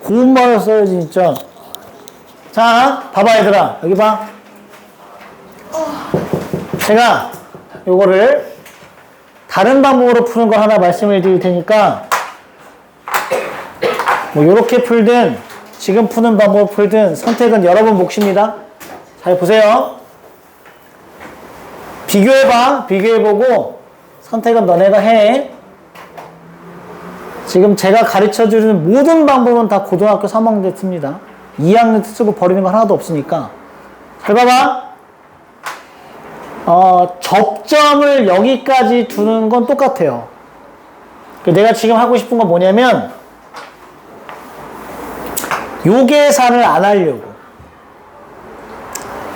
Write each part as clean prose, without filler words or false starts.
고운 말을 써야지 진짜. 자, 봐봐 얘들아. 여기 봐. 제가 요거를 다른 방법으로 푸는 걸 하나 말씀을 드릴 테니까 뭐 요렇게 풀든 지금 푸는 방법을 풀든 선택은 여러분 몫입니다. 잘 보세요. 비교해봐. 비교해보고 선택은 너네가 해. 지금 제가 가르쳐주는 모든 방법은 다 고등학교 3학년 때 씁니다. 2학년 때 쓰고 버리는 거 하나도 없으니까. 잘 봐봐. 접점을 여기까지 두는 건 똑같아요. 내가 지금 하고 싶은 건 뭐냐면 요 계산을 안 하려고.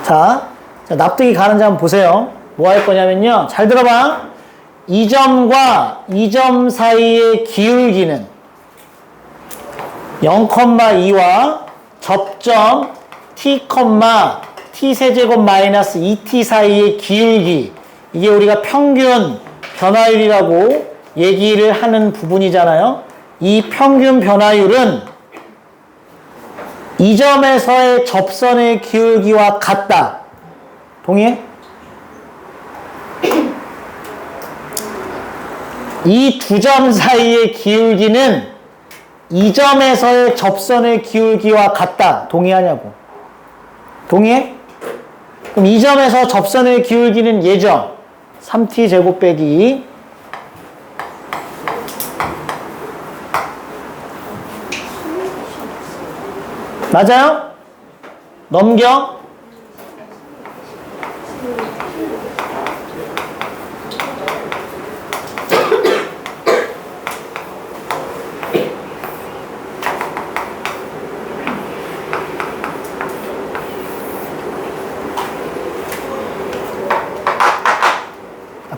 자, 납득이 가는지 한번 보세요. 뭐 할 거냐면요. 잘 들어봐. 이 점과 이 점 사이의 기울기는 0,2와 접점 t, t 세제곱 마이너스 2t 사이의 기울기, 이게 우리가 평균 변화율이라고 얘기를 하는 부분이잖아요. 이 평균 변화율은 이 점에서의 접선의 기울기와 같다. 동의해? 이 두 점 사이의 기울기는 이 점에서의 접선의 기울기와 같다. 동의하냐고. 동의해? 그럼 이 점에서 접선의 기울기는 예점 3t 제곱 빼기 맞아요? 넘겨.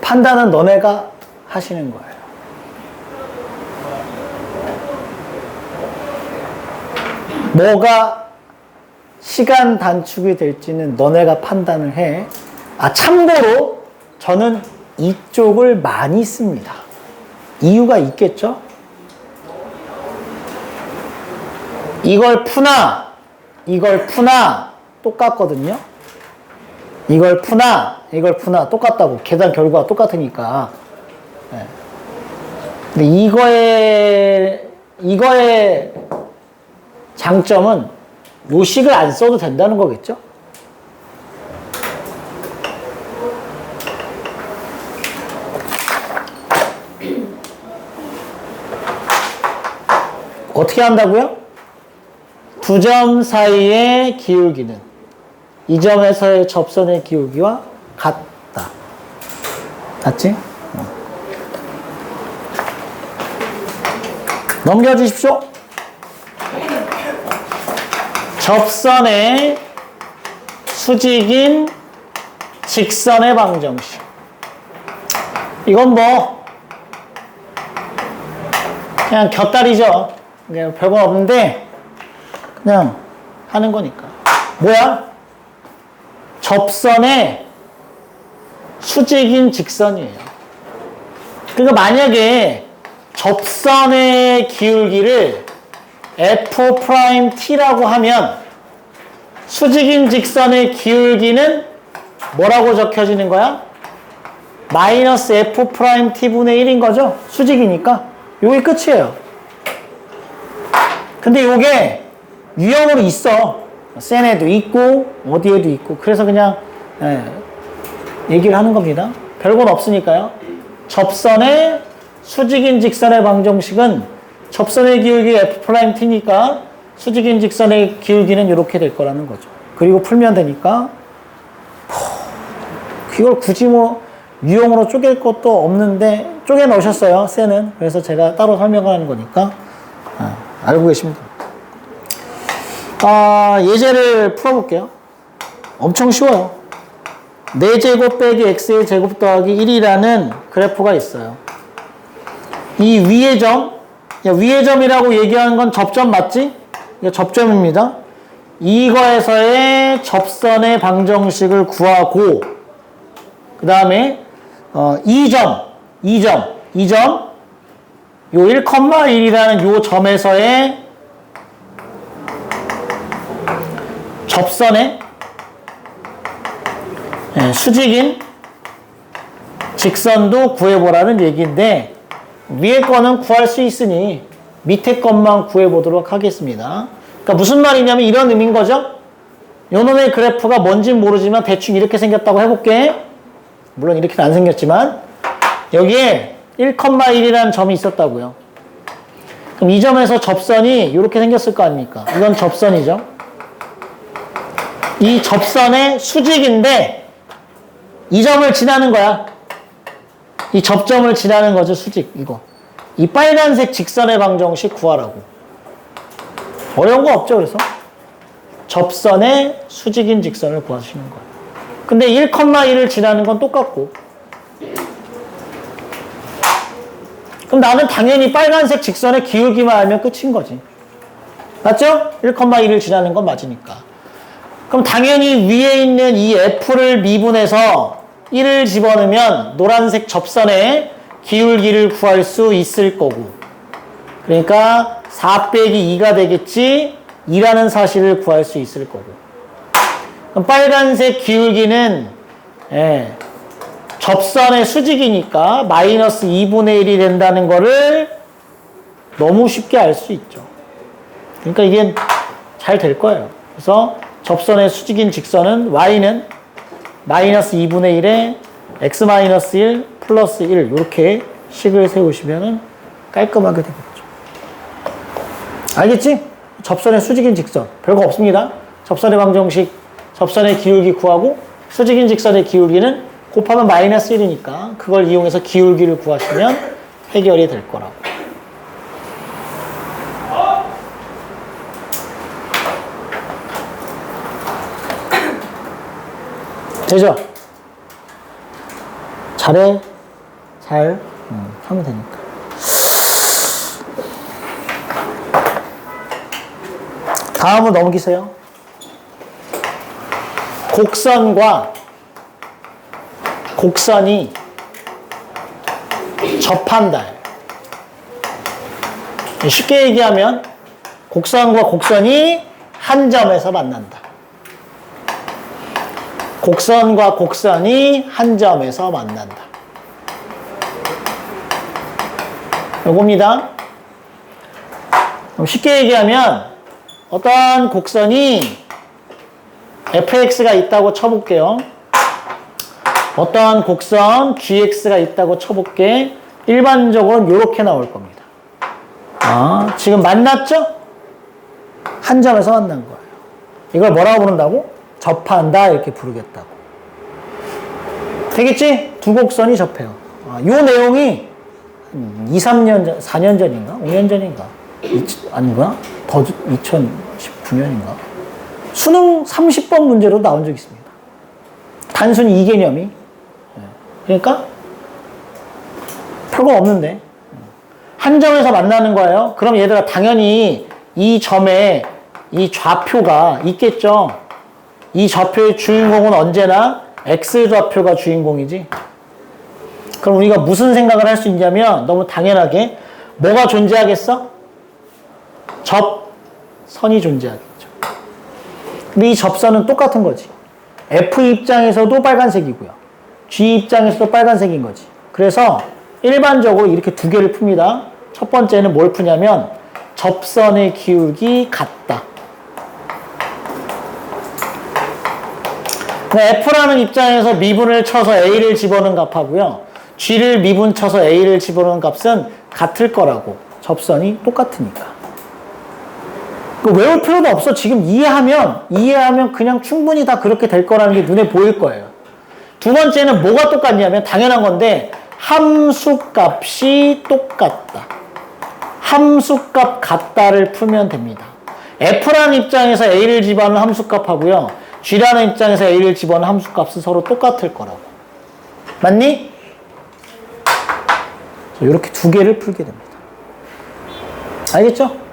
판단은 너네가 하시는 거예요. 뭐가 시간 단축이 될지는 너네가 판단을 해. 참고로 저는 이쪽을 많이 씁니다. 이유가 있겠죠? 이걸 푸나 똑같거든요. 이걸 푸나 똑같다고. 계산 결과가 똑같으니까. 네. 근데 이거의 장점은 요식을 안 써도 된다는 거겠죠? 어떻게 한다고요? 두 점 사이의 기울기는 이 점에서의 접선의 기울기와 같다. 맞지? 넘겨주십시오. 접선의 수직인 직선의 방정식. 이건 뭐 그냥 곁다리죠. 그냥 별건 없는데 그냥 하는 거니까. 뭐야? 접선의 수직인 직선이에요. 그러니까 만약에 접선의 기울기를 f't라고 하면 수직인 직선의 기울기는 뭐라고 적혀지는 거야? 마이너스 f't분의 1인 거죠? 수직이니까. 요게 끝이에요. 근데 요게 유형으로 있어. 센에도 있고 어디에도 있고. 그래서 그냥 얘기를 하는 겁니다. 별건 없으니까요. 접선의 수직인 직선의 방정식은 접선의 기울기 f't니까 수직인 직선의 기울기는 이렇게 될 거라는 거죠. 그리고 풀면 되니까 이걸 굳이 뭐 유형으로 쪼갤 것도 없는데 쪼개 넣으셨어요. 센은. 그래서 제가 따로 설명을 하는 거니까 알고 계시면 됩니다. 예제를 풀어볼게요. 엄청 쉬워요. 4제곱 빼기 x의 제곱 더하기 1이라는 그래프가 있어요. 이 위의 점이라고 얘기하는 건 접점 맞지? 이게 접점입니다. 이거에서의 접선의 방정식을 구하고 그 다음에 이 점, 요 1,1이라는 요 점에서의 접선의 수직인 직선도 구해보라는 얘기인데 위에 거는 구할 수 있으니 밑에 것만 구해보도록 하겠습니다. 그러니까 무슨 말이냐면 이런 의미인 거죠. 요놈의 그래프가 뭔진 모르지만 대충 이렇게 생겼다고 해볼게. 물론 이렇게는 안 생겼지만 여기에 1,1이라는 점이 있었다고요. 그럼 이 점에서 접선이 이렇게 생겼을 거 아닙니까? 이건 접선이죠. 이 접선의 수직인데 이 점을 지나는 거야. 이 접점을 지나는 거죠, 수직. 이거. 이 빨간색 직선의 방정식 구하라고. 어려운 거 없죠, 그래서? 접선의 수직인 직선을 구하시는 거예요. 근데 1,1을 지나는 건 똑같고. 그럼 나는 당연히 빨간색 직선의 기울기만 알면 끝인 거지. 맞죠? 1,1을 지나는 건 맞으니까. 그럼 당연히 위에 있는 이 F를 미분해서 1을 집어넣으면 노란색 접선의 기울기를 구할 수 있을 거고. 그러니까 4 빼기 2가 되겠지. 2라는 사실을 구할 수 있을 거고. 그럼 빨간색 기울기는 접선의 수직이니까 마이너스 2분의 1이 된다는 거를 너무 쉽게 알 수 있죠. 그러니까 이게 잘 될 거예요. 그래서 접선의 수직인 직선은 y는 마이너스 2분의 1에 x 마이너스 1 플러스 1 이렇게 식을 세우시면 깔끔하게 되겠죠. 알겠지? 접선의 수직인 직선 별거 없습니다. 접선의 방정식 접선의 기울기 구하고 수직인 직선의 기울기는 곱하면 마이너스 1이니까 그걸 이용해서 기울기를 구하시면 해결이 될 거라고. 되죠? 잘해. 잘 하면 되니까. 다음은 넘기세요. 곡선과 곡선이 접한다. 쉽게 얘기하면 곡선과 곡선이 한 점에서 만난다. 곡선과 곡선이 한 점에서 만난다. 요겁니다. 그럼 쉽게 얘기하면 어떤 곡선이 fx가 있다고 쳐볼게요. 어떤 곡선 gx가 있다고 쳐볼게. 일반적으로는 이렇게 나올 겁니다. 지금 만났죠? 한 점에서 만난 거예요. 이걸 뭐라고 부른다고? 접한다 이렇게 부르겠다고. 되겠지? 두 곡선이 접해요. 요 내용이 2, 3년 전, 4년 전인가? 5년 전인가? 아닌가? 더 2019년인가? 수능 30번 문제로 나온 적이 있습니다. 단순히 이 개념이. 그러니까 별거 없는데 한 점에서 만나는 거예요. 그럼 얘들아 당연히 이 점에 이 좌표가 있겠죠. 이 좌표의 주인공은 언제나 X좌표가 주인공이지. 그럼 우리가 무슨 생각을 할 수 있냐면 너무 당연하게 뭐가 존재하겠어? 접선이 존재하겠죠. 근데 이 접선은 똑같은 거지. F 입장에서도 빨간색이고요. G 입장에서도 빨간색인 거지. 그래서 일반적으로 이렇게 두 개를 풉니다. 첫 번째는 뭘 푸냐면 접선의 기울기 같다. F라는 입장에서 미분을 쳐서 A를 집어넣은 값하고요. G를 미분 쳐서 A를 집어넣은 값은 같을 거라고. 접선이 똑같으니까. 외울 필요도 없어. 지금 이해하면 그냥 충분히 다 그렇게 될 거라는 게 눈에 보일 거예요. 두 번째는 뭐가 똑같냐면 당연한 건데 함수값이 똑같다. 함수값 같다를 풀면 됩니다. F라는 입장에서 A를 집어넣은 함수값하고요. G라는 입장에서 A를 집어넣은 함수값은 서로 똑같을 거라고. 맞니? 이렇게 두 개를 풀게 됩니다. 알겠죠?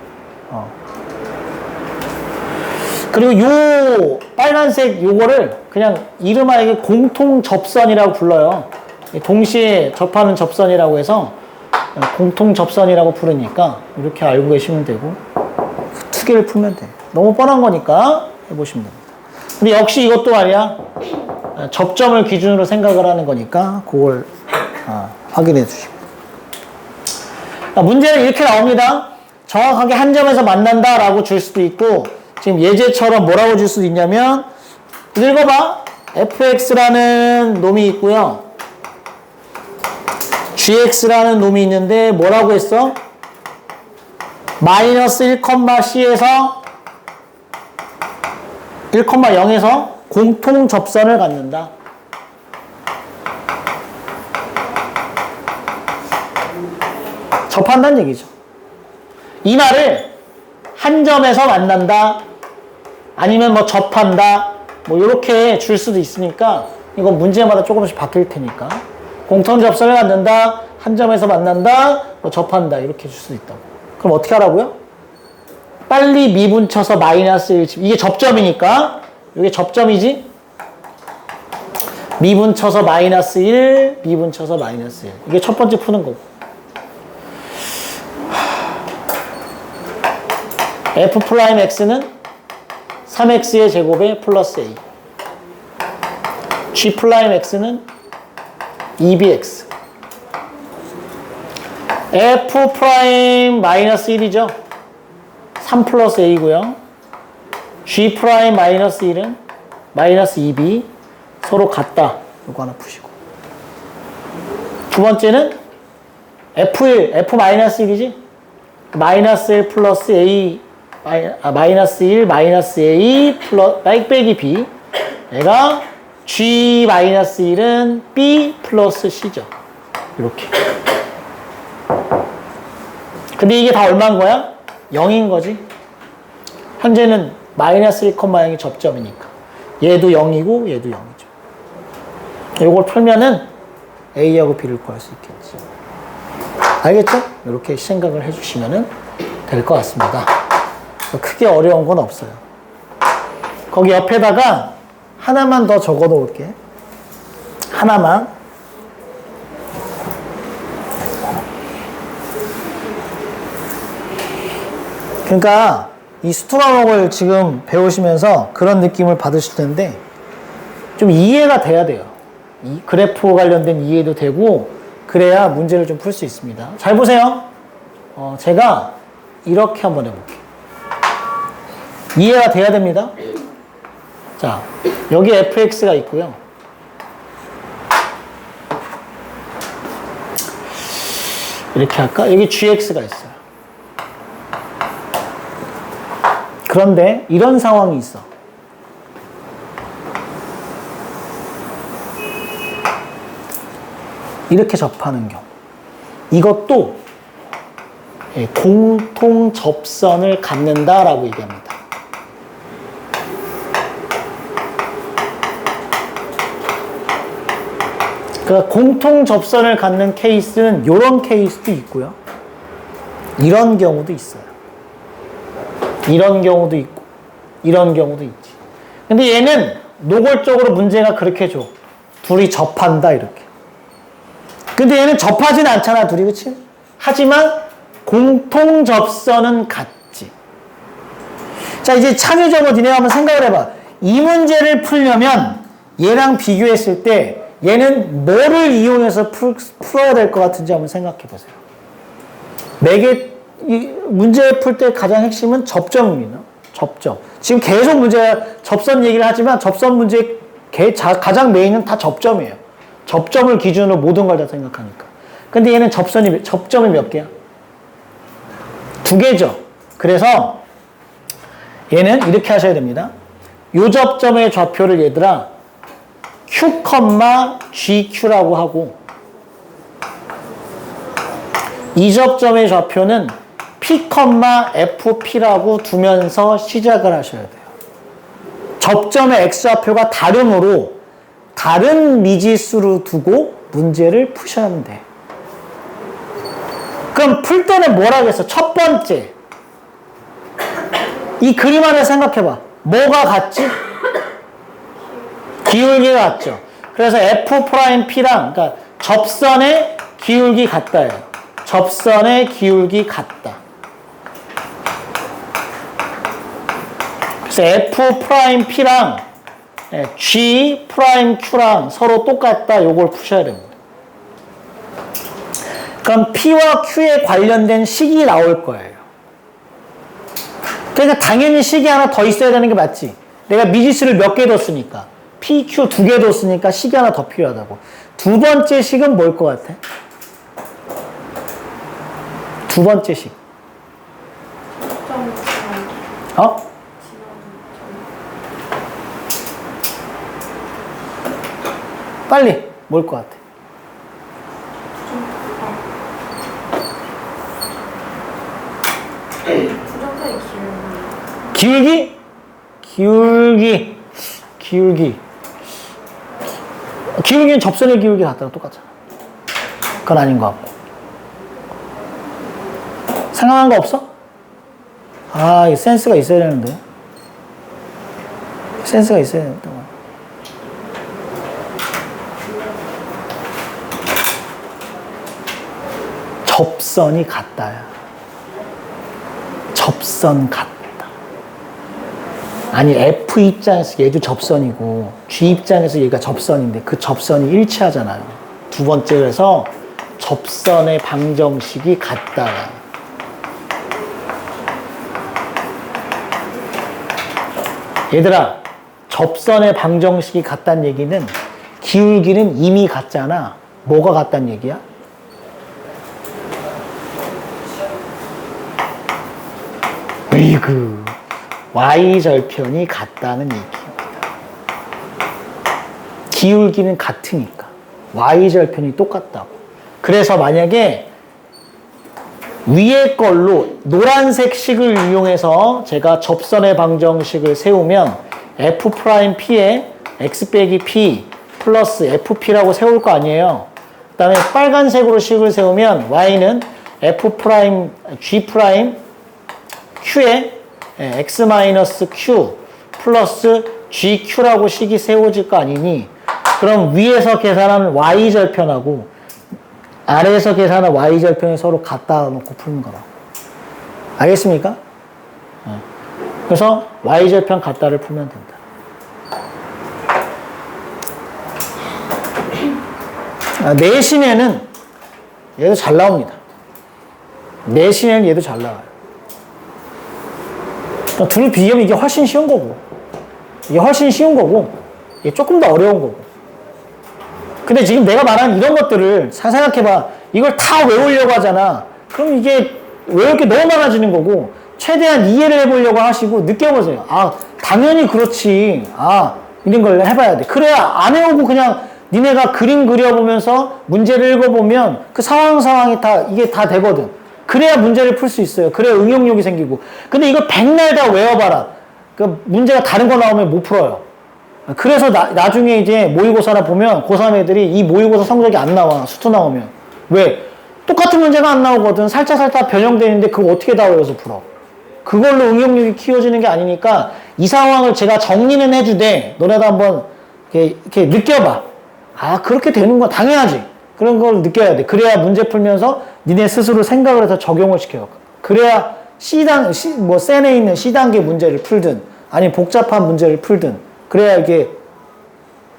그리고 요 빨간색 요거를 그냥 이름하여 공통 접선이라고 불러요. 동시에 접하는 접선이라고 해서 공통 접선이라고 부르니까 이렇게 알고 계시면 되고 두 개를 풀면 돼. 너무 뻔한 거니까 해보시면 됩니다. 근데 역시 이것도 말이야. 접점을 기준으로 생각을 하는 거니까 그걸 확인해 주시고. 문제는 이렇게 나옵니다. 정확하게 한 점에서 만난다라고 줄 수도 있고 지금 예제처럼 뭐라고 줄 수도 있냐면 읽어봐. fx라는 놈이 있고요. gx라는 놈이 있는데 뭐라고 했어? 마이너스 1,c에서 1,0에서 공통 접선을 갖는다. 접한다는 얘기죠. 이 말을 한 점에서 만난다. 아니면 뭐 접한다. 뭐 이렇게 줄 수도 있으니까 이건 문제마다 조금씩 바뀔 테니까 공통 접선을 갖는다. 한 점에서 만난다. 뭐 접한다. 이렇게 줄 수도 있다고. 그럼 어떻게 하라고요? 빨리 미분쳐서 마이너스 1. 이게 접점이니까 이게 접점이지? 미분쳐서 마이너스 1, 미분쳐서 마이너스 1. 이게 첫 번째 푸는 거고. f'x는 3x의 제곱에 플러스 a. g'x는 2bx. f'-1이죠. 3 플러스 a고요. g'-1은 마이너스 2b. 서로 같다. 이거 하나 푸시고. 두 번째는 f'-1이지? 마이너스 1 플러스 a, 마이너스 1, 마이너스 a, 빼기 b. 얘가 g-1은 b 플러스 c죠. 이렇게. 근데 이게 다 얼마인 거야? 0인 거지. 현재는 마이너스 1,0이 접점이니까. 얘도 0이고 얘도 0이죠. 이걸 풀면은 A하고 B를 구할 수 있겠지. 알겠죠? 이렇게 생각을 해주시면 될 것 같습니다. 크게 어려운 건 없어요. 거기 옆에다가 하나만 더 적어 놓을게. 하나만. 그러니까 이 수투 과목을 지금 배우시면서 그런 느낌을 받으실 텐데 좀 이해가 돼야 돼요. 이 그래프 관련된 이해도 되고 그래야 문제를 좀 풀 수 있습니다. 잘 보세요. 제가 이렇게 한번 해볼게요. 이해가 돼야 됩니다. 자, 여기 fx가 있고요. 이렇게 할까? 여기 gx가 있어요. 그런데 이런 상황이 있어. 이렇게 접하는 경우. 이것도 공통 접선을 갖는다라고 얘기합니다. 그러니까 공통 접선을 갖는 케이스는 이런 케이스도 있고요. 이런 경우도 있어요. 이런 경우도 있고 이런 경우도 있지. 근데 얘는 노골적으로 문제가 그렇게 줘. 둘이 접한다 이렇게. 근데 얘는 접하진 않잖아 둘이. 그치? 하지만 공통 접선은 같지. 자, 이제 창의적으로 니네 한번 생각을 해봐. 이 문제를 풀려면 얘랑 비교했을 때 얘는 뭐를 이용해서 풀어야 될 것 같은지 한번 생각해 보세요. 이 문제 풀 때 가장 핵심은 접점입니다. 접점. 지금 계속 접선 얘기를 하지만 접선 문제 가장 메인은 다 접점이에요. 접점을 기준으로 모든 걸 다 생각하니까. 근데 얘는 접점이 몇 개야? 2개죠. 그래서 얘는 이렇게 하셔야 됩니다. 요 접점의 좌표를 얘들아 Q, GQ라고 하고 이 접점의 좌표는 P, FP라고 두면서 시작을 하셔야 돼요. 접점의 X좌표가 다름으로 다른 미지수로 두고 문제를 푸셔야 돼. 그럼 풀 때는 뭐라고 했어? 첫 번째. 이 그림 안에 생각해봐. 뭐가 같지? 기울기가 같죠. 그래서 F'P랑 그러니까 접선의 기울기 같다예요. 접선의 기울기 같다. 그래서 F'P랑 G 프라임 Q랑 서로 똑같다. 요걸 푸셔야 됩니다. 그럼 P와 Q에 관련된 식이 나올 거예요. 그러니까 당연히 식이 하나 더 있어야 되는 게 맞지. 내가 미지수를 몇 개 뒀으니까. P, Q 2개 뒀으니까 식이 하나 더 필요하다고. 두 번째 식은 뭘 것 같아? 두 번째 식. 어? 빨리. 뭘 것 같아? 기울기? 기울기. 기울기. 기울기는 접선의 기울기 같다고 똑같잖아. 그건 아닌 것 같고. 생각난 거 없어? 아, 이 센스가 있어야 되는데. 센스가 있어야 된다. 접선이 같다야. 접선 같다. 아니, F 입장에서 얘도 접선이고, G 입장에서 얘가 접선인데, 그 접선이 일치하잖아요. 두 번째로서 접선의 방정식이 같다. 얘들아, 접선의 방정식이 같다는 얘기는 기울기는 이미 같잖아. 뭐가 같다는 얘기야? 으이그, Y절편이 같다는 얘기입니다. 기울기는 같으니까. Y절편이 똑같다고. 그래서 만약에 위에 걸로 노란색 식을 이용해서 제가 접선의 방정식을 세우면 F'P에 X 빼기 P 플러스 FP라고 세울 거 아니에요. 그 다음에 빨간색으로 식을 세우면 Y는 G' Q에 X-Q 플러스 GQ라고 식이 세워질 거 아니니, 그럼 위에서 계산한 Y절편하고 아래에서 계산한 Y절편이 서로 갖다 놓고 푸는 거라고. 알겠습니까? 그래서 Y절편 같다를 풀면 된다. 내신에는 얘도 잘 나옵니다. 내신에는 얘도 잘 나와요. 둘을 비교하면 이게 훨씬 쉬운 거고, 이게 훨씬 쉬운 거고, 이게 조금 더 어려운 거고. 근데 지금 내가 말한 이런 것들을 잘 생각해봐. 이걸 다 외우려고 하잖아. 그럼 이게 외울 게 너무 많아지는 거고, 최대한 이해를 해보려고 하시고 느껴보세요. 아, 당연히 그렇지. 아, 이런 걸 해봐야 돼. 그래야 안 해오고 그냥 니네가 그림 그려보면서 문제를 읽어보면 그 상황이 이게 다 되거든. 그래야 문제를 풀 수 있어요. 그래야 응용력이 생기고. 근데 이거 백날 다 외워봐라. 그 문제가 다른 거 나오면 못 풀어요. 그래서 나중에 이제 모의고사나 보면 고3 애들이 이 모의고사 성적이 안 나와. 수투 나오면. 왜? 똑같은 문제가 안 나오거든. 살짝 변형되는데 그거 어떻게 다 외워서 풀어? 그걸로 응용력이 키워지는 게 아니니까 이 상황을 제가 정리는 해주되 너네도 한번 이렇게 느껴봐. 아, 그렇게 되는 거 당연하지. 그런 걸 느껴야 돼. 그래야 문제 풀면서 니네 스스로 생각을 해서 적용을 시켜요. 그래야 센에 있는 C단계 문제를 풀든, 아니 복잡한 문제를 풀든, 그래야 이게,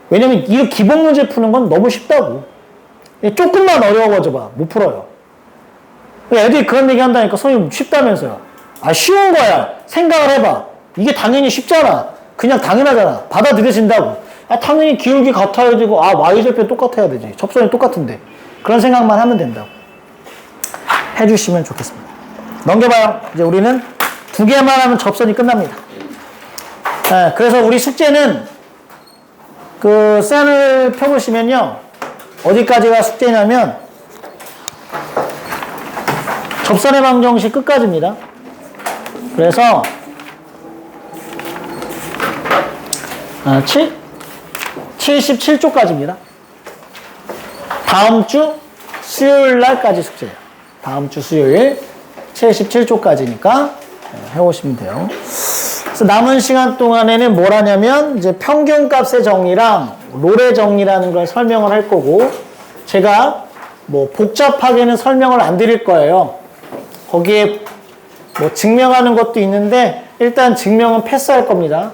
왜냐면 이 기본 문제 푸는 건 너무 쉽다고. 조금만 어려워져 봐. 못 풀어요. 애들이 그런 얘기 한다니까. 선생님 쉽다면서요. 아, 쉬운 거야. 생각을 해봐. 이게 당연히 쉽잖아. 그냥 당연하잖아. 받아들여진다고. 아, 당연히 기울기 같아야 되고, 아, Y절편 똑같아야 되지. 접선이 똑같은데. 그런 생각만 하면 된다고. 해주시면 좋겠습니다. 넘겨봐요. 이제 우리는 2개만 하면 접선이 끝납니다. 네, 그래서 우리 숙제는 그 셀을 펴보시면요. 어디까지가 숙제냐면 접선의 방정식 끝까지입니다. 그래서 77쪽까지입니다. 다음 주 수요일 날까지 숙제예요. 다음 주 수요일 77쪽까지니까 해오시면 돼요. 그래서 남은 시간 동안에는 뭘 하냐면 이제 평균값의 정리랑 롤의 정리라는 걸 설명을 할 거고, 제가 뭐 복잡하게는 설명을 안 드릴 거예요. 거기에 뭐 증명하는 것도 있는데 일단 증명은 패스할 겁니다.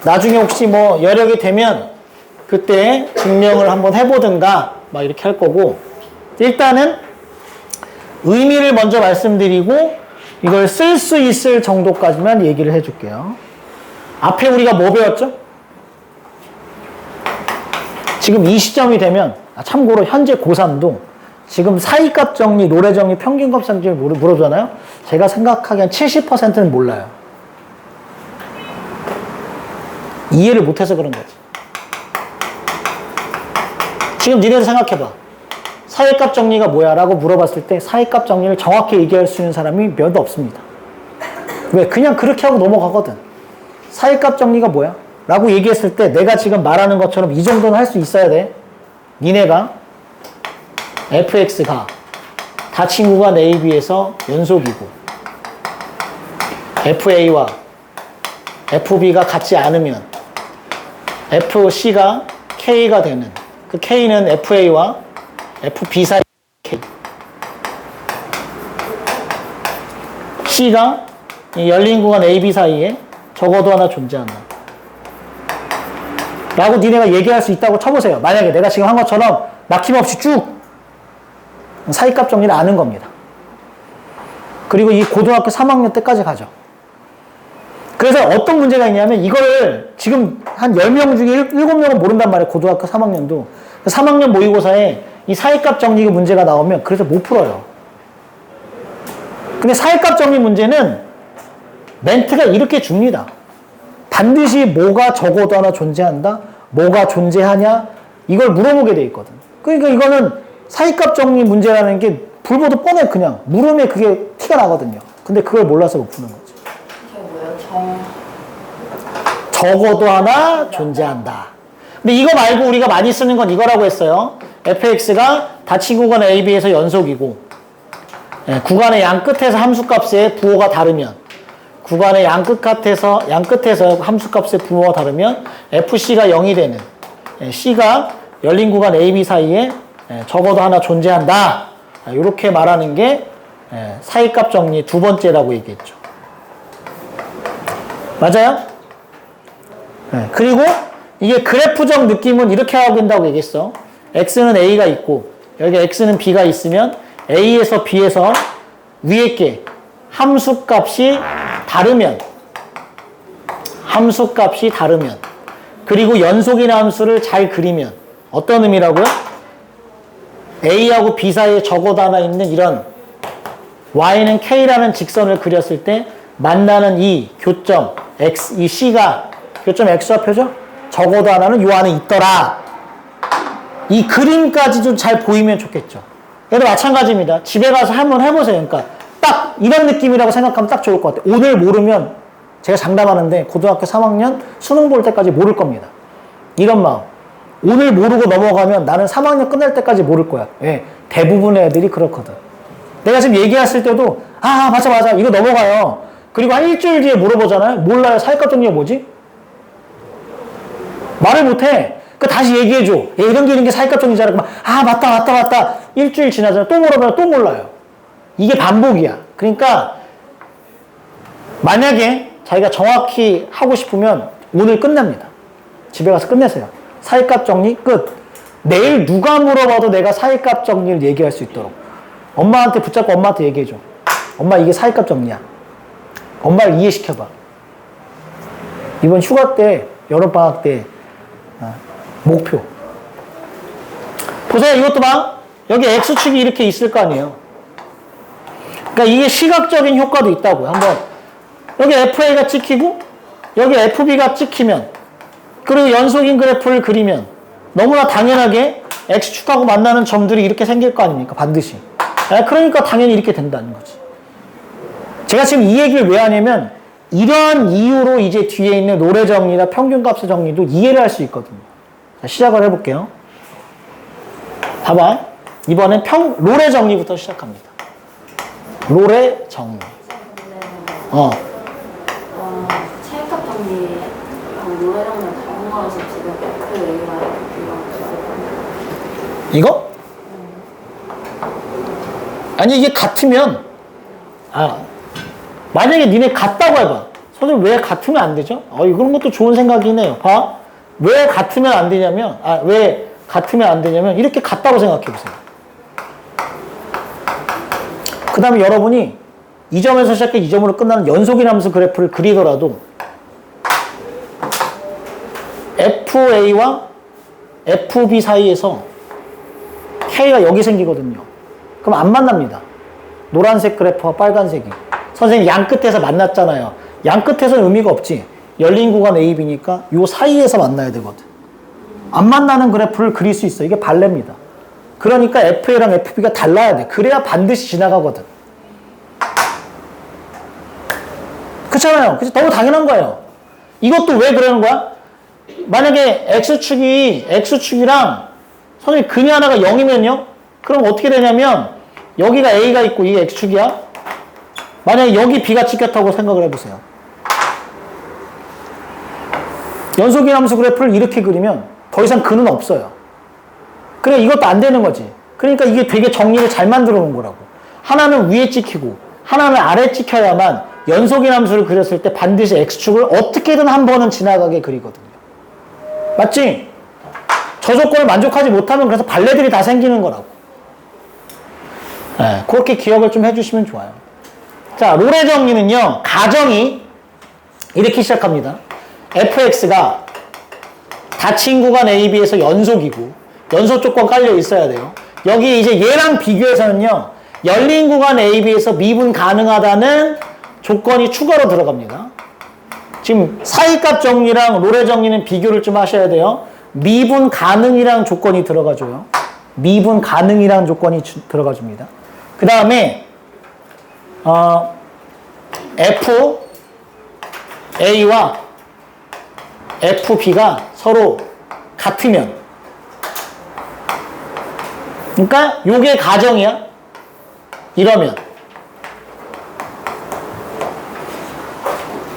나중에 혹시 뭐 여력이 되면 그때 증명을 한번 해보든가 막 이렇게 할 거고, 일단은 의미를 먼저 말씀드리고 이걸 쓸 수 있을 정도까지만 얘기를 해줄게요. 앞에 우리가 뭐 배웠죠? 지금 이 시점이 되면, 참고로 현재 고3도 지금 사이값 정리, 노래 정리, 평균값 정리를 물어보잖아요. 제가 생각하기엔 70%는 몰라요. 이해를 못해서 그런 거지. 지금 니네도 생각해봐. 사이값 정리가 뭐야? 라고 물어봤을 때 사이값 정리를 정확히 얘기할 수 있는 사람이 몇 없습니다. 왜? 그냥 그렇게 하고 넘어가거든. 사이값 정리가 뭐야? 라고 얘기했을 때 내가 지금 말하는 것처럼 이 정도는 할 수 있어야 돼. 니네가 fx가 닫힌 구간 AB에서 연속이고 FA와 FB가 같지 않으면 FC가 K가 되는, 그 K는 FA와 FB 사이 K, C가 이 열린 구간 AB 사이에 적어도 하나 존재한다 라고 니네가 얘기할 수 있다고 쳐보세요. 만약에 내가 지금 한 것처럼 막힘없이 쭉 사이값 정리를 아는 겁니다. 그리고 이 고등학교 3학년 때까지 가죠. 그래서 어떤 문제가 있냐면 이거를 지금 한 10명 중에 7명은 모른단 말이에요. 고등학교 3학년도. 3학년 모의고사에 이 사이값 정리 문제가 나오면 그래서 못 풀어요. 근데 사이값 정리 문제는 멘트가 이렇게 줍니다. 반드시 뭐가 적어도 하나 존재한다? 뭐가 존재하냐? 이걸 물어보게 돼 있거든. 그러니까 이거는 사이값 정리 문제라는 게 불보듯 뻔해. 그냥 물으면 그게 티가 나거든요. 근데 그걸 몰라서 못 푸는 거지. 이게 뭐예요? 적어도 하나 존재한다. 근데 이거 말고 우리가 많이 쓰는 건 이거라고 했어요. fx가 닫힌 구간 AB에서 연속이고, 구간의 양 끝에서 함수값의 부호가 다르면, 구간의 양 끝에서 함수값의 부호가 다르면 fc가 0이 되는, c가 열린 구간 AB 사이에 적어도 하나 존재한다. 이렇게 말하는 게 사이값 정리 두 번째라고 얘기했죠. 맞아요? 그리고 이게 그래프적 느낌은 이렇게 하고 된다고 얘기했어. x는 a가 있고 여기 x는 b가 있으면 a에서 b에서 위에 게 함수값이 다르면 그리고 연속이나 함수를 잘 그리면 어떤 의미라고요? a하고 b 사이에 적어도 하나 있는 이런 y는 k라는 직선을 그렸을 때 만나는 이 교점 x, 이 c가 교점 x좌표죠? 적어도 하나는 요 안에 있더라. 이 그림까지 좀 잘 보이면 좋겠죠. 얘도 마찬가지입니다. 집에 가서 한번 해보세요. 그러니까 딱 이런 느낌이라고 생각하면 딱 좋을 것 같아요. 오늘 모르면 제가 장담하는데 고등학교 3학년 수능 볼 때까지 모를 겁니다. 이런 마음. 오늘 모르고 넘어가면 나는 3학년 끝날 때까지 모를 거야. 예, 대부분의 애들이 그렇거든. 내가 지금 얘기했을 때도 맞아 이거 넘어가요. 그리고 한 일주일 뒤에 물어보잖아요. 몰라요. 사이값 정리가 뭐지? 말을 못해. 그 다시 얘기해줘. 이런 게 사이값 정리잖아. 그러면 맞다. 일주일 지나잖아. 또 물어보면 또 몰라요. 이게 반복이야. 그러니까 만약에 자기가 정확히 하고 싶으면 오늘 끝납니다. 집에 가서 끝내세요. 사이값 정리 끝. 내일 누가 물어봐도 내가 사이값 정리를 얘기할 수 있도록 엄마한테 붙잡고 엄마한테 얘기해줘. 엄마 이게 사이값 정리야. 엄마를 이해시켜봐. 이번 휴가 때 여름방학 때 목표 보세요. 이것도 봐. 여기 X축이 이렇게 있을 거 아니에요. 그러니까 이게 시각적인 효과도 있다고요. 한번 여기 FA가 찍히고 여기 FB가 찍히면 그리고 연속인 그래프를 그리면 너무나 당연하게 X축하고 만나는 점들이 이렇게 생길 거 아닙니까? 반드시. 그러니까 당연히 이렇게 된다는 거지. 제가 지금 이 얘기를 왜 하냐면 이런 이유로 이제 뒤에 있는 노래 정리나 평균값의 정리도 이해를 할 수 있거든요. 자, 시작을 해볼게요. 봐봐. 이번엔 롤의 정리부터 시작합니다. 롤의 정리. 체육값 정리 노래 정리 다른 거라서 지금 그 얘기가 이거? 아니 이게 같으면 만약에 니네 같다고 해봐. 선생님 왜 같으면 안 되죠? 이런 것도 좋은 생각이네요. 봐. 왜 같으면 안 되냐면, 왜 같으면 안 되냐면, 이렇게 같다고 생각해 보세요. 그 다음에 여러분이 이 점에서 시작해 이 점으로 끝나는 연속이함수 그래프를 그리더라도, FA와 FB 사이에서 K가 여기 생기거든요. 그럼 안 만납니다. 노란색 그래프와 빨간색이. 선생님 양 끝에서 만났잖아요. 양 끝에서는 의미가 없지. 열린 구간 AB니까 요 사이에서 만나야 되거든. 안 만나는 그래프를 그릴 수 있어. 이게 발레입니다. 그러니까 FA랑 FB가 달라야 돼. 그래야 반드시 지나가거든. 그렇잖아요. 그치? 너무 당연한 거예요. 이것도 왜 그러는 거야? 만약에 X축이랑 선생님 근이 하나가 0이면요? 그럼 어떻게 되냐면 여기가 A가 있고 이게 X축이야? 만약에 여기 B가 찍혔다고 생각을 해보세요. 연속이함수 그래프를 이렇게 그리면 더 이상 근은 없어요. 그래 이것도 안 되는 거지. 그러니까 이게 되게 정리를 잘 만들어 놓은 거라고. 하나는 위에 찍히고 하나는 아래 찍혀야만 연속이함수를 그렸을 때 반드시 X축을 어떻게든 한 번은 지나가게 그리거든요. 맞지? 저 조건을 만족하지 못하면 그래서 발레들이 다 생기는 거라고. 네, 그렇게 기억을 좀 해주시면 좋아요. 자, 롤의 정리는요, 가정이 이렇게 시작합니다. fx가 닫힌 구간 AB에서 연속이고, 연속 조건 깔려 있어야 돼요. 여기 이제 얘랑 비교해서는요, 열린 구간 AB에서 미분 가능하다는 조건이 추가로 들어갑니다. 지금 사이값 정리랑 롤의 정리는 비교를 좀 하셔야 돼요. 미분 가능이라는 조건이 들어가줘요. 미분 가능이라는 조건이 들어가줍니다. 그 다음에 FA와 FB가 서로 같으면, 그러니까 요게 가정이야. 이러면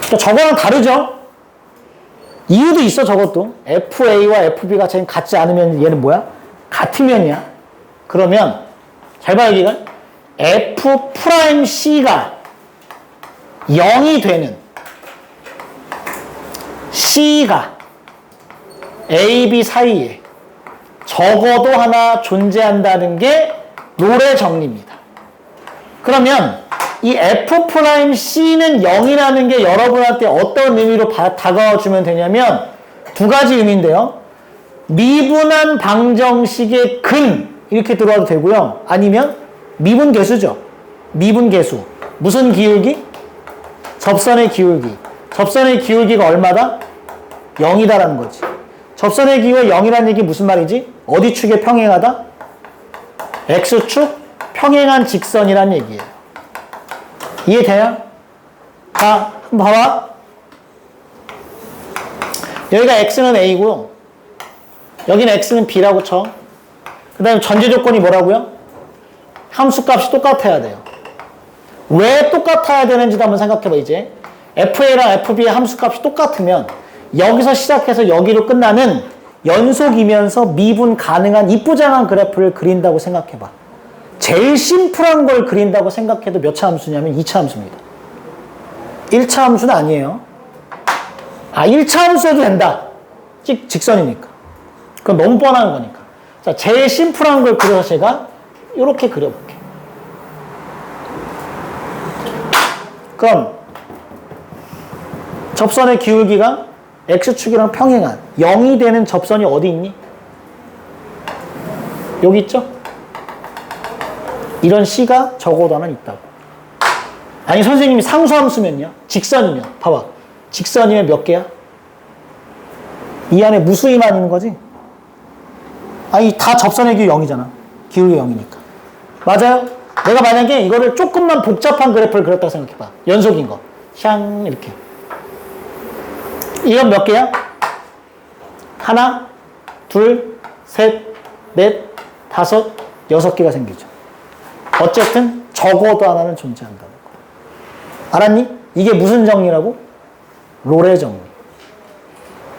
그러니까 저거랑 다르죠? 이유도 있어. 저것도 FA와 FB가 지금 같지 않으면 얘는 뭐야? 같으면이야. 그러면 잘 봐. 여기가 F'C가 0이 되는 C가 AB 사이에 적어도 하나 존재한다는 게 롤의 정리입니다. 그러면 이 F'C는 0이라는 게 여러분한테 어떤 의미로 다가와주면 되냐면 두 가지 의미인데요. 미분한 방정식의 근 이렇게 들어와도 되고요. 아니면 미분계수죠. 미분계수. 무슨 기울기? 접선의 기울기. 접선의 기울기가 얼마다? 0이다라는 거지. 접선의 기울기가 0이라는 얘기 무슨 말이지? 어디 축에 평행하다? X축 평행한 직선이란 얘기예요. 이해돼요? 자, 한번 봐봐. 여기가 X는 A고요. 여기는 X는 B라고 쳐. 그 다음에 전제 조건이 뭐라고요? 함수값이 똑같아야 돼요. 왜 똑같아야 되는지도 한번 생각해봐. 이제 FA랑 FB의 함수값이 똑같으면 여기서 시작해서 여기로 끝나는 연속이면서 미분 가능한 이쁘장한 그래프를 그린다고 생각해봐. 제일 심플한 걸 그린다고 생각해도 몇 차 함수냐면 2차 함수입니다. 1차 함수는 아니에요. 1차 함수여도 된다. 직선이니까. 그건 너무 뻔한 거니까. 자, 제일 심플한 걸 그려서 제가 이렇게 그려볼게. 그럼 접선의 기울기가 X축이랑 평행한 0이 되는 접선이 어디 있니? 여기 있죠? 이런 C가 적어도 하나 있다고. 아니 선생님이 상수함수면요? 직선이면 봐봐. 직선이면 몇 개야? 이 안에 무수히만 있는 거지? 아니 다 접선의 기울기 0이잖아. 기울기 0이니까. 맞아요? 내가 만약에 이거를 조금만 복잡한 그래프를 그렸다고 생각해봐. 연속인 거. 샹 이렇게. 이건 몇 개야? 하나, 둘, 셋, 넷, 다섯, 6개가 생기죠. 어쨌든 적어도 하나는 존재한다는 거. 알았니? 이게 무슨 정리라고? 롤의 정리.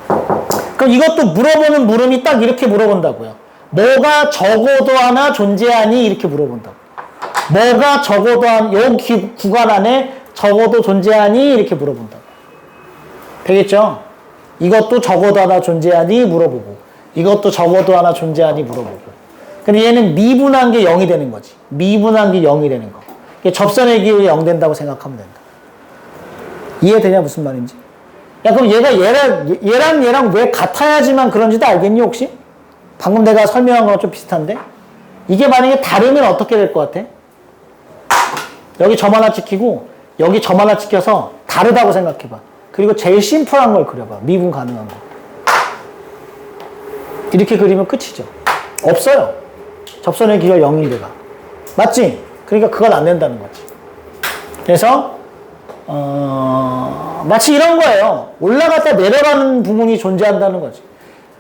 그럼 이것도 물어보는 물음이 딱 이렇게 물어본다고요. 뭐가 적어도 하나 존재하니? 이렇게 물어본다고. 뭐가 적어도 요 구간 안에 적어도 존재하니? 이렇게 물어본다고. 되겠죠? 이것도 적어도 하나 존재하니 물어보고 이것도 적어도 하나 존재하니 물어보고. 근데 얘는 미분한 게 0이 되는 거지. 미분한 게 0이 되는 거. 접선의 기울이 0 된다고 생각하면 된다. 이해되냐 무슨 말인지? 야 그럼 얘랑 왜 같아야지만 그런지도 알겠니 혹시? 방금 내가 설명한 거랑 좀 비슷한데? 이게 만약에 다르면 어떻게 될 것 같아? 여기 점 하나 찍히고 여기 점 하나 찍혀서 다르다고 생각해봐. 그리고 제일 심플한 걸 그려봐. 미분 가능한 거. 이렇게 그리면 끝이죠. 없어요. 접선의 기울이 0인데가. 맞지? 그러니까 그건 안 된다는 거지. 그래서 마치 이런 거예요. 올라갔다 내려가는 부분이 존재한다는 거지.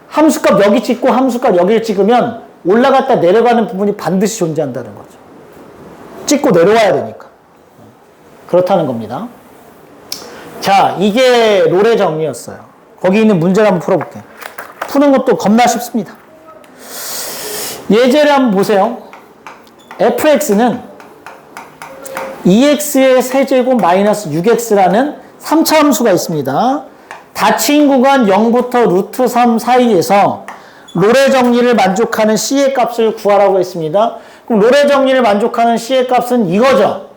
함수값 여기 찍고 함수값 여기를 찍으면 올라갔다 내려가는 부분이 반드시 존재한다는 거죠. 찍고 내려와야 되니까. 그렇다는 겁니다. 자, 이게 롤의 정리였어요. 거기 있는 문제를 한번 풀어볼게요. 푸는 것도 겁나 쉽습니다. 예제를 한번 보세요. fx는 2x의 세제곱 마이너스 6x라는 3차 함수가 있습니다. 닫힌 구간 0부터 루트 3 사이에서 롤의 정리를 만족하는 c의 값을 구하라고 했습니다. 그럼 롤의 정리를 만족하는 c의 값은 이거죠.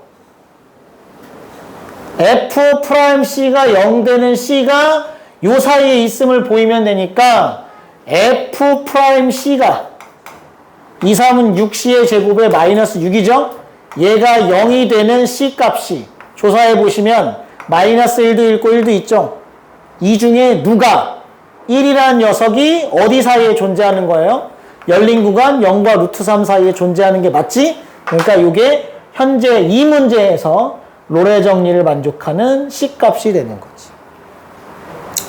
f'c가 0 되는 c가 요 사이에 있음을 보이면 되니까 f'c가 2, 3은 6c의 제곱에 마이너스 6이죠? 얘가 0이 되는 c 값이 조사해 보시면 마이너스 1도 있고 1도 있죠? 이 중에 누가 1이라는 녀석이 어디 사이에 존재하는 거예요? 열린 구간 0과 루트 3 사이에 존재하는 게 맞지? 그러니까 이게 현재 이 문제에서 롤의 정리를 만족하는 c 값이 되는 거지.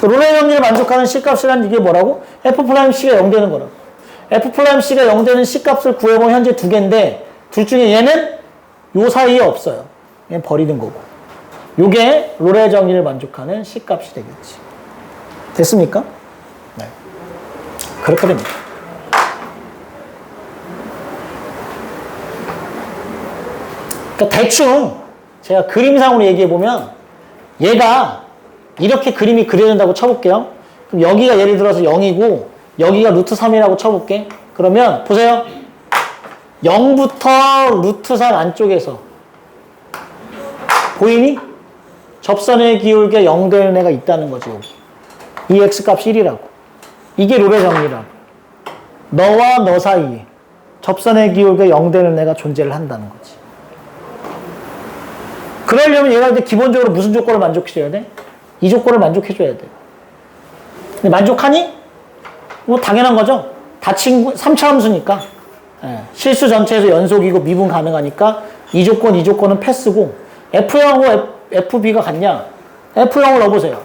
롤의 정리를 만족하는 c 값이란 이게 뭐라고? f'c가 0 되는 거라고. f'c가 0 되는 c 값을 구해보면 현재 두 개인데 둘 중에 얘는 요 사이에 없어요. 얘는 버리는 거고. 요게 롤의 정리를 만족하는 c 값이 되겠지. 됐습니까? 네. 그렇게 됩니다. 그러니까 대충 제가 그림상으로 얘기해보면 얘가 이렇게 그림이 그려진다고 쳐볼게요. 그럼 여기가 예를 들어서 0이고 여기가 루트 3이라고 쳐볼게. 그러면 보세요. 0부터 루트 3 안쪽에서 보이니? 접선의 기울기가 0 되는 애가 있다는 거지 여기. 이 x값 1이라고. 이게 롤의 정리라고. 너와 너 사이에 접선의 기울기가 0 되는 애가 존재를 한다는 거지. 그러려면 얘가 이제 기본적으로 무슨 조건을 만족해줘야 돼? 이 조건을 만족해줘야 돼. 근데 만족하니? 뭐 당연한 거죠. 닫힌 3차 함수니까. 예, 실수 전체에서 연속이고 미분 가능하니까 이 조건은 패스고 F0하고 FB가 같냐? F0을 넣어보세요.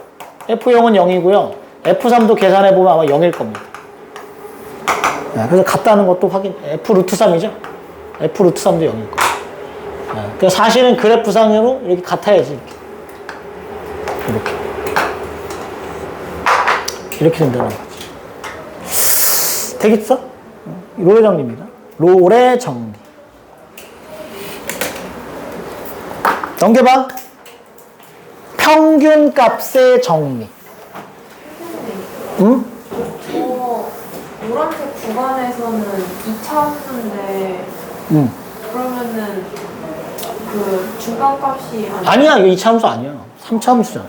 F0은 0이고요. F3도 계산해보면 아마 0일 겁니다. 예, 그래서 같다는 것도 확인, F 루트 3이죠? F 루트 3도 0일 거예요. 예, 그러니까 사실은 그래프상으로 이렇게 같아야지. 이렇게 된다는 거지. 되겠어? 롤의 정리입니다. 롤의 정리. 넘겨봐. 평균 값의 정리. 응? 노란색 구간에서는 2차 함수인데 그러면은 그 중간 값이 아니야. 이거 2차 함수 아니야. 3차 함수잖아.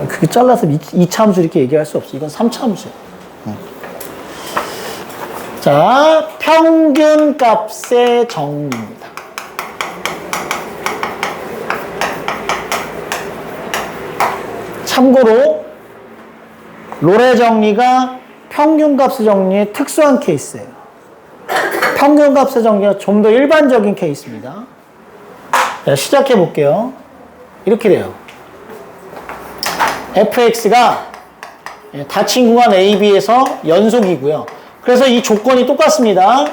그게 잘라서 2차 함수 이렇게 얘기할 수 없어. 이건 3차 함수야. 자, 평균 값의 정리입니다. 참고로 롤의 정리가 평균 값의 정리의 특수한 케이스예요. 평균 값의 정리가 좀 더 일반적인 케이스입니다. 자, 시작해 볼게요. 이렇게 돼요. fx가 닫힌 구간 AB에서 연속이고요. 그래서 이 조건이 똑같습니다.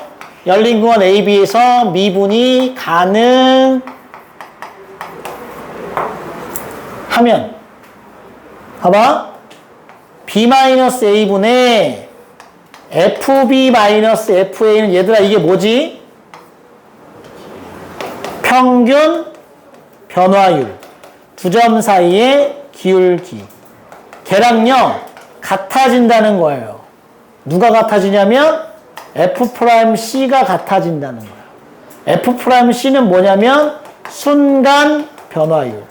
열린 구간 AB에서 미분이 가능하면 봐봐. B-A분의 FB-FA는 얘들아 이게 뭐지? 평균 변화율 두 점 사이의 기울기 걔랑요 같아진다는 거예요. 누가 같아지냐면 F'C가 같아진다는 거예요. F'C는 뭐냐면 순간 변화율.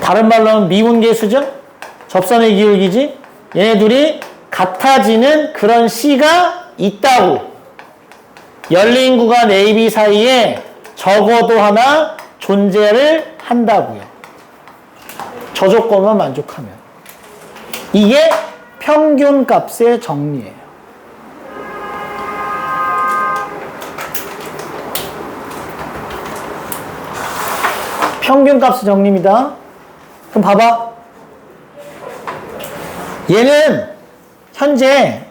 다른 말로 하면 미분계수죠? 접선의 기울기지? 얘네 둘이 같아지는 그런 C가 있다고. 열린 구간 A, B 사이에 적어도 하나 존재를 한다고요. 저 조건만 만족하면. 이게 평균값의 정리예요. 평균값의 정리입니다. 그럼 봐봐. 얘는 현재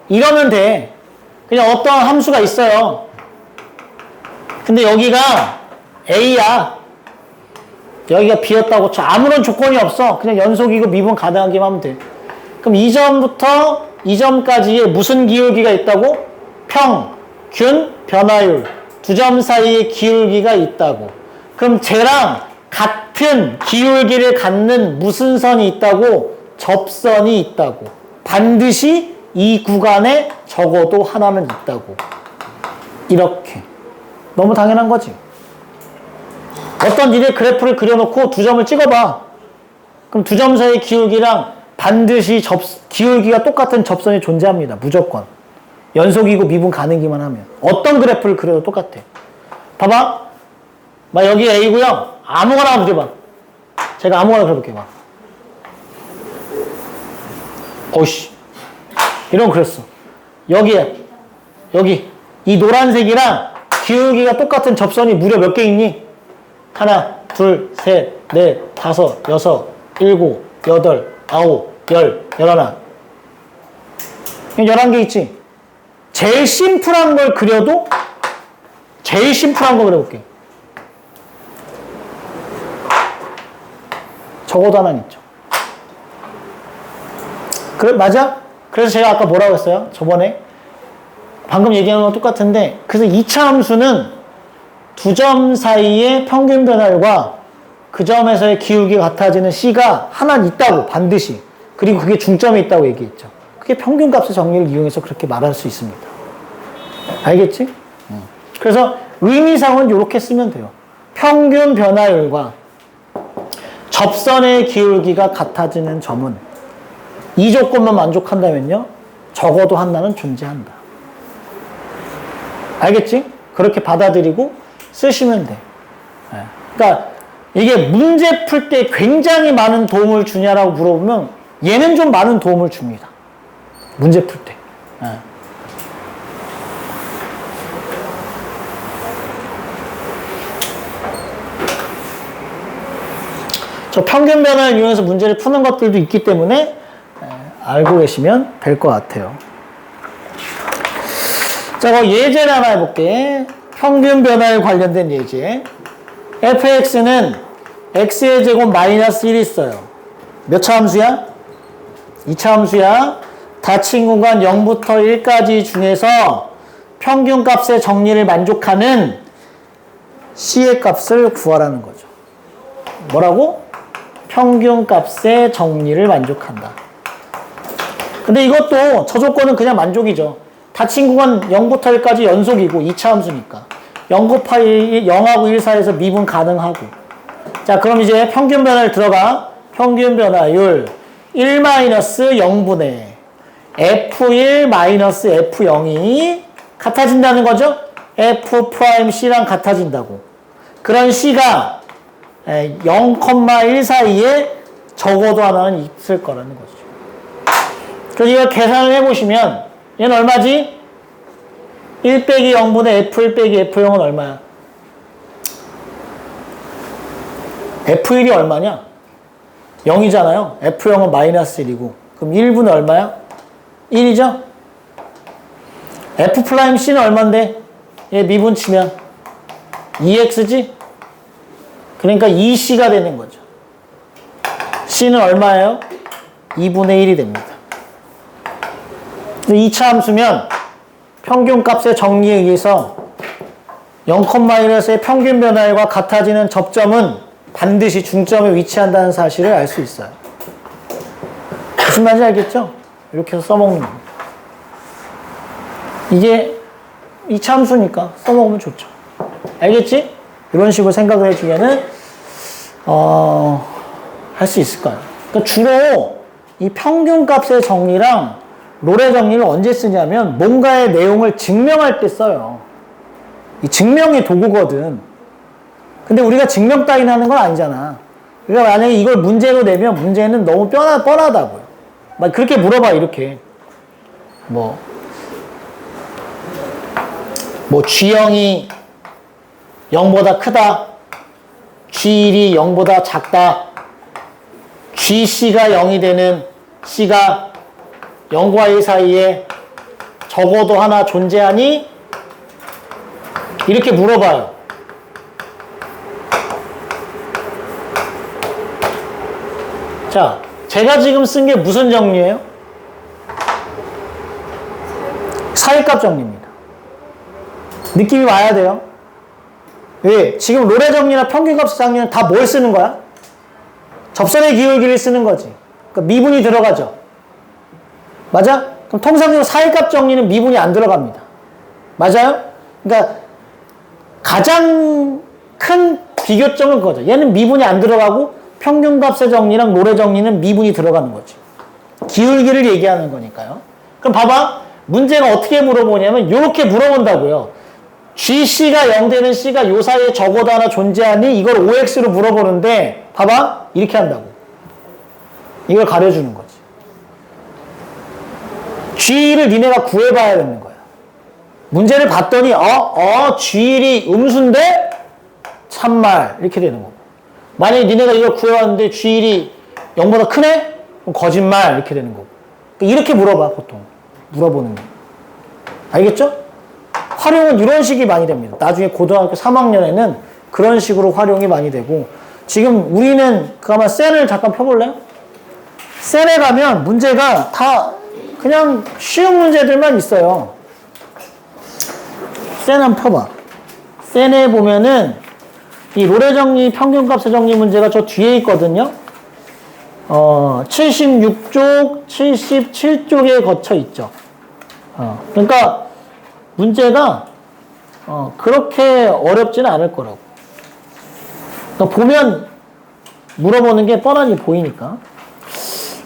이러면 돼. 그냥 어떤 함수가 있어요. 근데 여기가 A야. 여기가 B였다고 쳐. 아무런 조건이 없어. 그냥 연속이고 미분 가능하기만 하면 돼. 그럼 이 점부터 이 점까지에 무슨 기울기가 있다고? 평균, 변화율. 두 점 사이에 기울기가 있다고. 그럼 쟤랑 같은 기울기를 갖는 무슨 선이 있다고? 접선이 있다고. 반드시 이 구간에 적어도 하나는 있다고. 이렇게. 너무 당연한 거지. 어떤 일의 그래프를 그려놓고 두 점을 찍어봐. 그럼 두 점 사이의 기울기랑 반드시 기울기가 똑같은 접선이 존재합니다. 무조건. 연속이고 미분 가능기만 하면. 어떤 그래프를 그려도 똑같아. 봐봐. 막 여기 A고요. 아무거나 한번 그려봐. 제가 아무거나 그려볼게요. 막. 어이씨. 이런 거 그렸어. 여기에. 여기. 이 노란색이랑 기울기가 똑같은 접선이 무려 몇 개 있니? 하나, 둘, 셋, 넷, 다섯, 여섯, 일곱, 여덟, 아홉, 열, 열하나. 11개 있지? 제일 심플한 걸 그려도 제일 심플한 거 그려볼게. 적어도 하나는 있죠. 그래, 맞아? 그래서 제가 아까 뭐라고 했어요? 저번에 방금 얘기한 거랑 똑같은데, 그래서 2차 함수는 두 점 사이의 평균 변화율과 그 점에서의 기울기가 같아지는 C가 하나 있다고, 반드시. 그리고 그게 중점에 있다고 얘기했죠. 그게 평균값의 정리를 이용해서 그렇게 말할 수 있습니다. 알겠지? 그래서 의미상은 이렇게 쓰면 돼요. 평균 변화율과 접선의 기울기가 같아지는 점은 이 조건만 만족한다면요, 적어도 하나는 존재한다. 알겠지? 그렇게 받아들이고 쓰시면 돼. 그러니까 이게 문제 풀 때 굉장히 많은 도움을 주냐라고 물어보면 얘는 좀 많은 도움을 줍니다. 문제 풀 때. 저 평균 변화를 이용해서 문제를 푸는 것들도 있기 때문에 알고 계시면 될 것 같아요. 자, 그럼 예제를 하나 해볼게. 평균 변화에 관련된 예제. fx는 x의 제곱 마이너스 1이 있어요. 몇 차 함수야? 2차 함수야. 닫힌 구간 0부터 1까지 중에서 평균값의 정리를 만족하는 c의 값을 구하라는 거죠. 뭐라고? 평균값의 정리를 만족한다. 근데 이것도 저 조건은 그냥 만족이죠. 닫힌 구간 0부터 1까지 연속이고 2차 함수니까 0 곱하기 0하고 1 사이에서 미분 가능하고. 자, 그럼 이제 평균 변화를 들어가. 평균 변화율 1-0분의 F1-F0이 같아진다는 거죠. F'C랑 같아진다고. 그런 C가 0,1 사이에 적어도 하나는 있을 거라는 거죠. 그래서 이걸 계산을 해보시면 얘는 얼마지? 1 빼기 0분의 F1 빼기 F0은 얼마야? F1이 얼마냐? 0이잖아요. F0은 마이너스 1이고. 그럼 1분의 얼마야? 1이죠? F'C는 얼만데? 얘 미분 치면 2x지? 그러니까 2c가 되는 거죠. c는 얼마예요? 2분의 1이 됩니다. 2차 함수면 평균값의 정리에 의해서 0,1의 평균 변화율과 같아지는 접점은 반드시 중점에 위치한다는 사실을 알 수 있어요. 무슨 말인지 알겠죠? 이렇게 해서 써먹는 겁니다. 이게 이차 함수니까 써먹으면 좋죠. 알겠지? 이런 식으로 생각을 해주면은 할 수 있을 거예요. 그러니까 주로 이 평균값의 정리랑 롤의 정리를 언제 쓰냐면 뭔가의 내용을 증명할 때 써요. 이 증명의 도구거든. 근데 우리가 증명 따위는 하는 건 아니잖아. 그러니까 만약에 이걸 문제로 내면 문제는 너무 뻔하다고요. 막 그렇게 물어봐, 이렇게. 뭐 G형이 0보다 크다. G1이 0보다 작다. GC가 0이 되는 C가 0과 1 사이에 적어도 하나 존재하니? 이렇게 물어봐요. 자, 제가 지금 쓴 게 무슨 정리예요? 사이값 정리입니다. 느낌이 와야 돼요. 왜? 지금 롤의 정리나 평균값 정리는 다 뭘 쓰는 거야? 접선의 기울기를 쓰는 거지. 그러니까 미분이 들어가죠. 맞아? 그럼 통상적으로 사이값 정리는 미분이 안 들어갑니다. 맞아요? 그러니까 가장 큰 비교점은 그거죠. 얘는 미분이 안 들어가고 평균값의 정리랑 롤의 정리는 미분이 들어가는 거지. 기울기를 얘기하는 거니까요. 그럼 봐봐. 문제가 어떻게 물어보냐면 이렇게 물어본다고요. GC가 0 되는 C가 요 사이에 적어도 하나 존재하니? 이걸 OX로 물어보는데 봐봐. 이렇게 한다고. 이걸 가려주는 거지. G를 니네가 구해봐야 되는 거야. 문제를 봤더니 G1이 음수인데? 참말. 이렇게 되는 거고. 만약에 니네가 이걸 구해왔는데 G1이 0보다 크네? 그럼 거짓말. 이렇게 되는 거고. 이렇게 물어봐, 보통. 물어보는 거. 알겠죠? 활용은 이런 식이 많이 됩니다. 나중에 고등학교 3학년에는 그런 식으로 활용이 많이 되고, 지금 우리는 아마 셀을 잠깐 펴볼래요? 셀에 가면 문제가 다 그냥 쉬운 문제들만 있어요. 셀 한번 펴봐. 셀에 보면은 이 롤의 정리, 평균값의 정리 문제가 저 뒤에 있거든요. 76쪽, 77쪽에 거쳐 있죠. 그러니까 문제가 그렇게 어렵지는 않을 거라고. 그러니까 보면 물어보는 게 뻔하니 보이니까.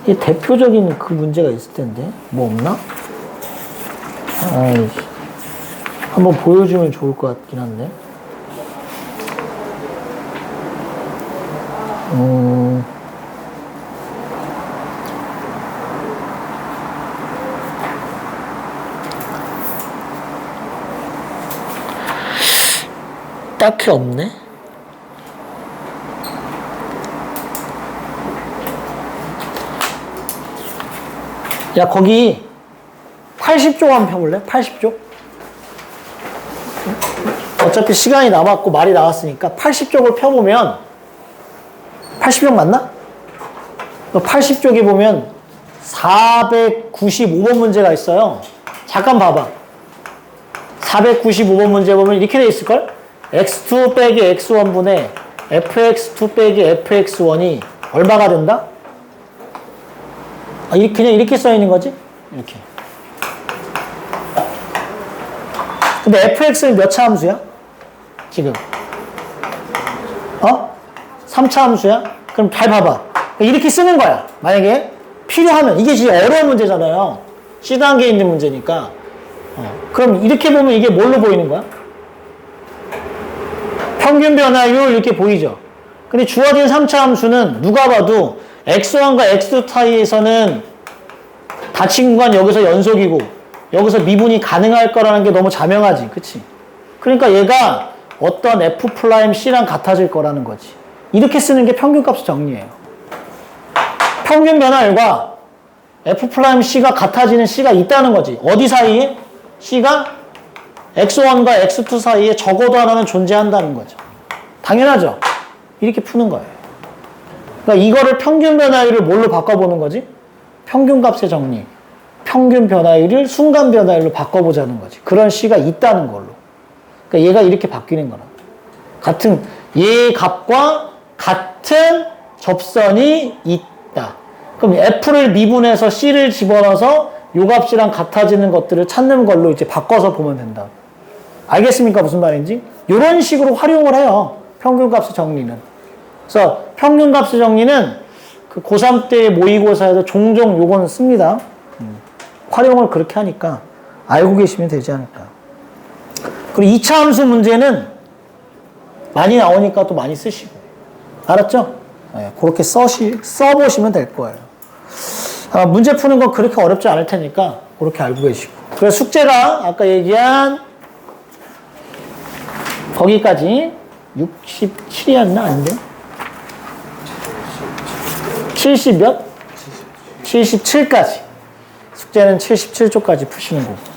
이 대표적인 그 문제가 있을 텐데 뭐 없나? 아이씨. 한번 보여주면 좋을 것 같긴 한데. 딱히 없네. 야, 거기 80쪽 한번 펴볼래? 80쪽? 어차피 시간이 남았고 말이 나왔으니까 80쪽을 펴보면 80쪽 맞나? 80쪽에 보면 495번 문제가 있어요. 잠깐 봐봐. 495번 문제 보면 이렇게 돼 있을걸? x2 빼기 x1분의 fx2 빼기 fx1이 얼마가 된다? 그냥 이렇게 써 있는 거지? 이렇게. 근데 fx는 몇 차 함수야? 지금. 3차 함수야? 그럼 잘 봐봐. 이렇게 쓰는 거야. 만약에 필요하면. 이게 진짜 어려운 문제잖아요. C 단계에 있는 문제니까. 그럼 이렇게 보면 이게 뭘로 보이는 거야? 평균 변화율 이렇게 보이죠? 근데 주어진 3차 함수는 누가 봐도 x1과 x2 사이에서는 닫힌 구간 여기서 연속이고 여기서 미분이 가능할 거라는 게 너무 자명하지. 그치? 그러니까 얘가 어떤 F'C랑 같아질 거라는 거지. 이렇게 쓰는 게 평균값 정리예요. 평균 변화율과 F'C가 같아지는 C가 있다는 거지. 어디 사이에? C가 x1과 x2 사이에 적어도 하나는 존재한다는 거죠. 당연하죠? 이렇게 푸는 거예요. 그러니까 이거를 평균 변화율을 뭘로 바꿔보는 거지? 평균값의 정리. 평균 변화율을 순간 변화율로 바꿔보자는 거지. 그런 C가 있다는 걸로. 그러니까 얘가 이렇게 바뀌는 거라. 같은 얘의 값과 같은 접선이 있다. 그럼 F를 미분해서 C를 집어넣어서 요 값이랑 같아지는 것들을 찾는 걸로 이제 바꿔서 보면 된다. 알겠습니까? 무슨 말인지? 이런 식으로 활용을 해요. 평균값의 정리는. 그래서 평균값의 정리는 그 고3 때 모의고사에도 종종 요거는 씁니다. 활용을 그렇게 하니까 알고 계시면 되지 않을까. 그리고 2차 함수 문제는 많이 나오니까 또 많이 쓰시고. 알았죠? 네, 그렇게 써보시면 될 거예요. 문제 푸는 건 그렇게 어렵지 않을 테니까 그렇게 알고 계시고. 그래서 숙제가 아까 얘기한 거기까지 67이었나? 아닌데? 70 몇? 77까지. 숙제는 77쪽까지 푸시는 거고.